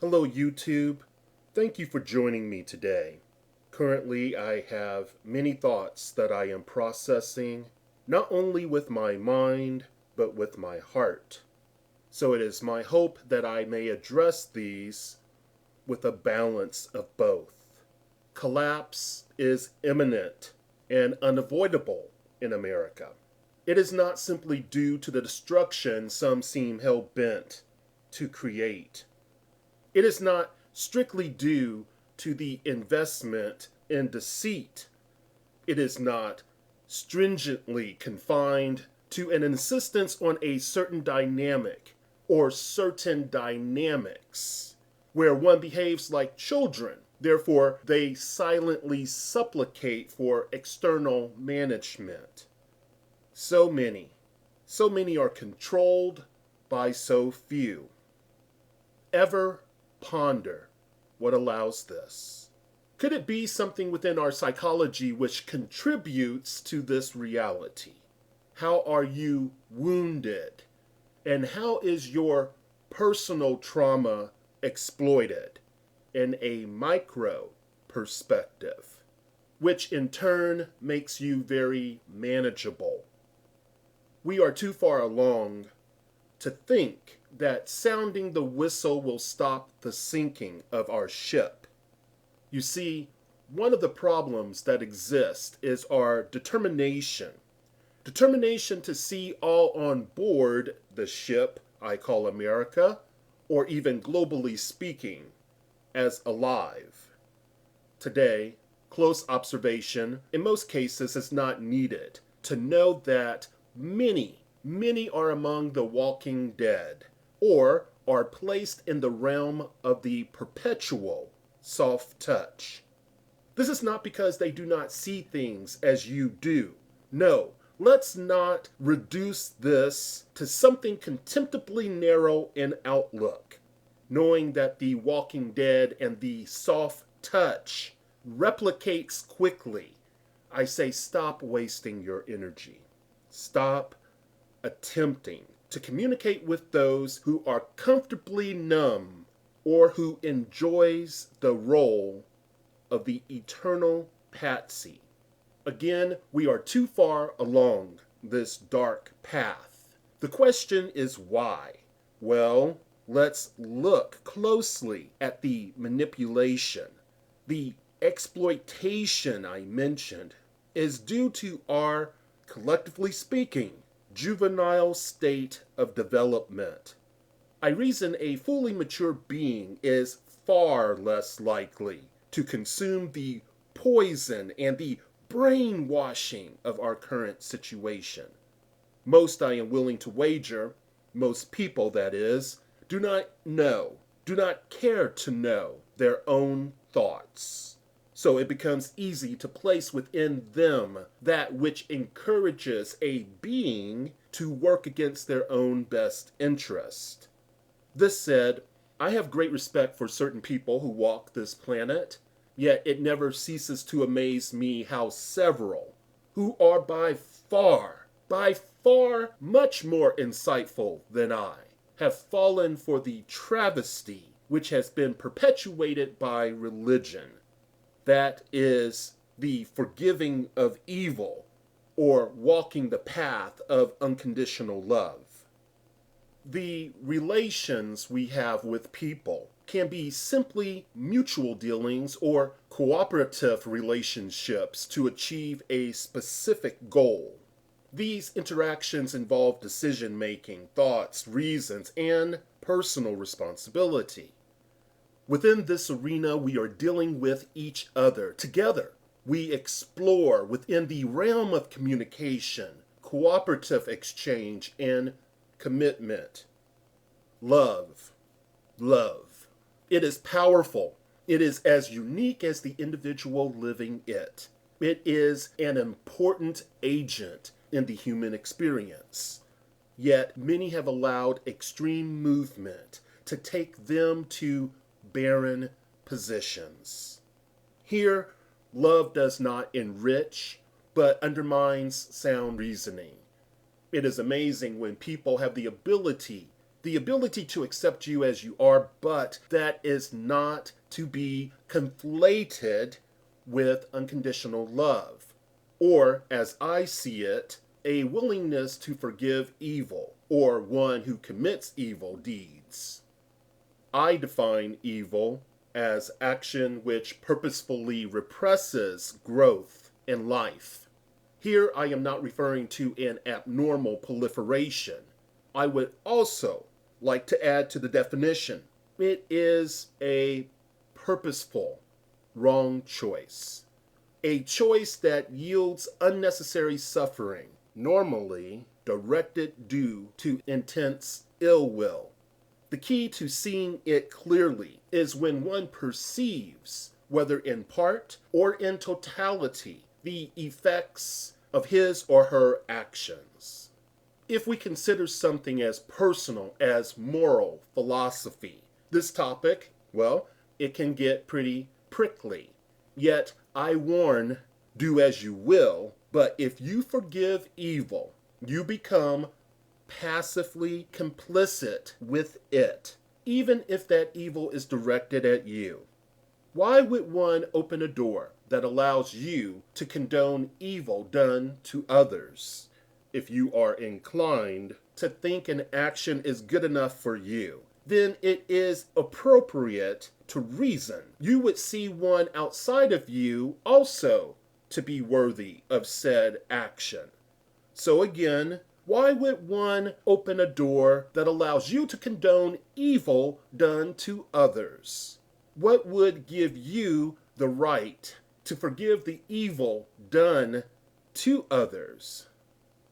Hello, YouTube. Thank you for joining me today. Currently, I have many thoughts that I am processing, not only with my mind, but with my heart. So it is my hope that I may address these with a balance of both. Collapse is imminent and unavoidable in America. It is not simply due to the destruction some seem hell bent to create. It is not strictly due to the investment in deceit. It is not stringently confined to an insistence on a certain dynamic or certain dynamics where one behaves like children. Therefore, they silently supplicate for external management. So many are controlled by so few. Ever ponder what allows this? Could it be something within our psychology which contributes to this reality? How are you wounded? And how is your personal trauma exploited in a micro perspective, which in turn makes you very manageable? We are too far along to think that sounding the whistle will stop the sinking of our ship. You see, one of the problems that exist is our determination. Determination to see all on board the ship I call America, or even globally speaking, as alive. Today, close observation in most cases is not needed to know that many are among the walking dead, or are placed in the realm of the perpetual soft touch. This is not because they do not see things as you do. No, let's not reduce this to something contemptibly narrow in outlook, knowing that the walking dead and the soft touch replicates quickly. I say stop wasting your energy. Stop attempting to communicate with those who are comfortably numb or who enjoys the role of the eternal patsy. Again, we are too far along this dark path. The question is why? Well, let's look closely at the manipulation. The exploitation I mentioned is due to our, collectively speaking, juvenile state of development. I reason a fully mature being is far less likely to consume the poison and the brainwashing of our current situation. Most, I am willing to wager, most people that is, do not care to know their own thoughts. So it becomes easy to place within them that which encourages a being to work against their own best interest. This said, I have great respect for certain people who walk this planet, yet it never ceases to amaze me how several, who are by far much more insightful than I, have fallen for the travesty which has been perpetuated by religion. That is the forgiving of evil, or walking the path of unconditional love. The relations we have with people can be simply mutual dealings or cooperative relationships to achieve a specific goal. These interactions involve decision making, thoughts, reasons, and personal responsibility. Within this arena, we are dealing with each other together. We explore within the realm of communication, cooperative exchange, and commitment. Love. It is powerful. It is as unique as the individual living it. It is an important agent in the human experience. Yet many have allowed extreme movement to take them to barren positions. Here, love does not enrich, but undermines sound reasoning. It is amazing when people have the ability the ability to accept you as you are, but that is not to be conflated with unconditional love. Or, as I see it, a willingness to forgive evil, or one who commits evil deeds. I define evil as action which purposefully represses growth in life. Here I am not referring to an abnormal proliferation. I would also like to add to the definition. It is a purposeful wrong choice. A choice that yields unnecessary suffering, normally directed due to intense ill will. The key to seeing it clearly is when one perceives, whether in part or in totality, the effects of his or her actions. If we consider something as personal as moral philosophy, this topic, well, it can get pretty prickly. Yet I warn, do as you will, but if you forgive evil, you become passively complicit with it, even if that evil is directed at you. Why would one open a door that allows you to condone evil done to others? If you are inclined to think an action is good enough for you, then it is appropriate to reason you would see one outside of you also to be worthy of said action. So again, why would one open a door that allows you to condone evil done to others? What would give you the right to forgive the evil done to others?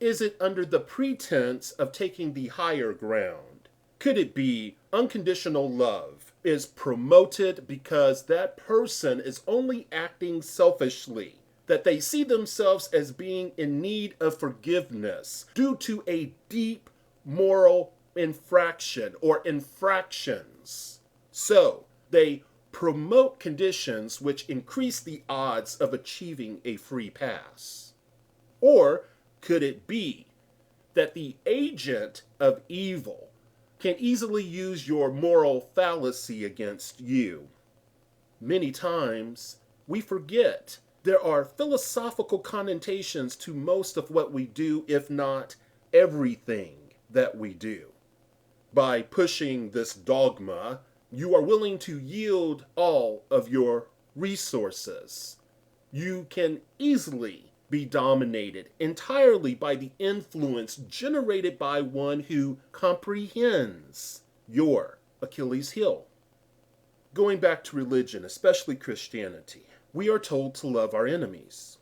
Is it under the pretense of taking the higher ground? Could it be unconditional love is promoted because that person is only acting selfishly, that they see themselves as being in need of forgiveness due to a deep moral infraction or infractions? So they promote conditions which increase the odds of achieving a free pass. Or could it be that the agent of evil can easily use your moral fallacy against you? Many times we forget there are philosophical connotations to most of what we do, if not everything that we do. By pushing this dogma, you are willing to yield all of your resources. You can easily be dominated entirely by the influence generated by one who comprehends your Achilles heel. Going back to religion, especially Christianity, we are told to love our enemies.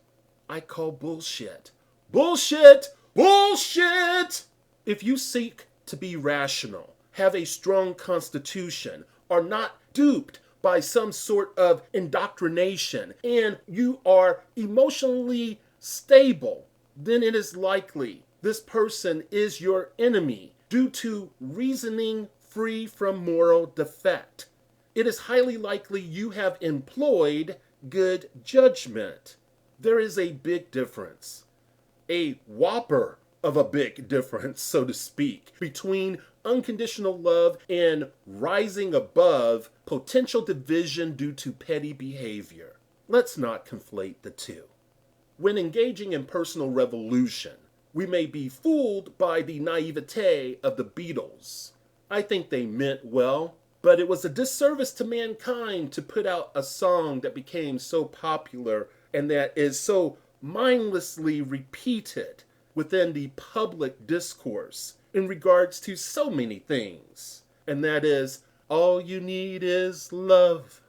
I call bullshit. Bullshit! Bullshit! If you seek to be rational, have a strong constitution, are not duped by some sort of indoctrination, and you are emotionally stable, then it is likely this person is your enemy due to reasoning free from moral defect. It is highly likely you have employed good judgment. There is a big difference, a whopper of a big difference, so to speak, between unconditional love and rising above potential division due to petty behavior. Let's not conflate the two. When engaging in personal revolution, we may be fooled by the naivete of the Beatles. I think they meant well, but it was a disservice to mankind to put out a song that became so popular and that is so mindlessly repeated within the public discourse in regards to so many things. And that is, all you need is love.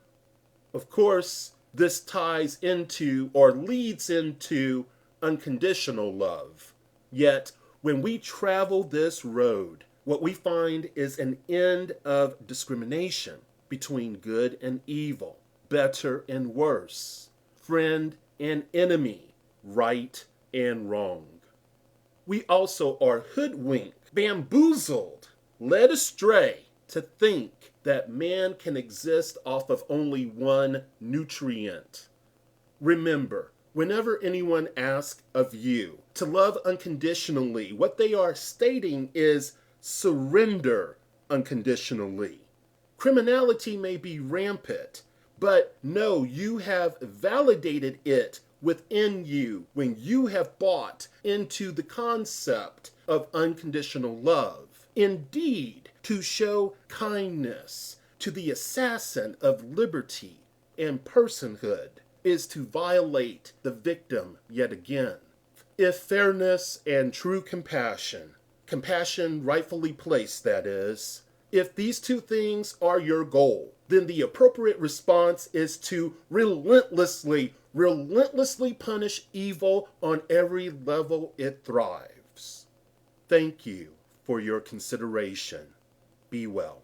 Of course, this ties into or leads into unconditional love. Yet, when we travel this road, what we find is an end of discrimination between good and evil, better and worse, friend and enemy, right and wrong. We also are hoodwinked, bamboozled, led astray to think that man can exist off of only one nutrient. Remember, whenever anyone asks of you to love unconditionally, what they are stating is surrender unconditionally. Criminality may be rampant, but no, you have validated it within you when you have bought into the concept of unconditional love. Indeed, to show kindness to the assassin of liberty and personhood is to violate the victim yet again. If fairness and true compassion, compassion rightfully placed that is, if these two things are your goal, then the appropriate response is to relentlessly punish evil on every level it thrives. Thank you for your consideration. Be well.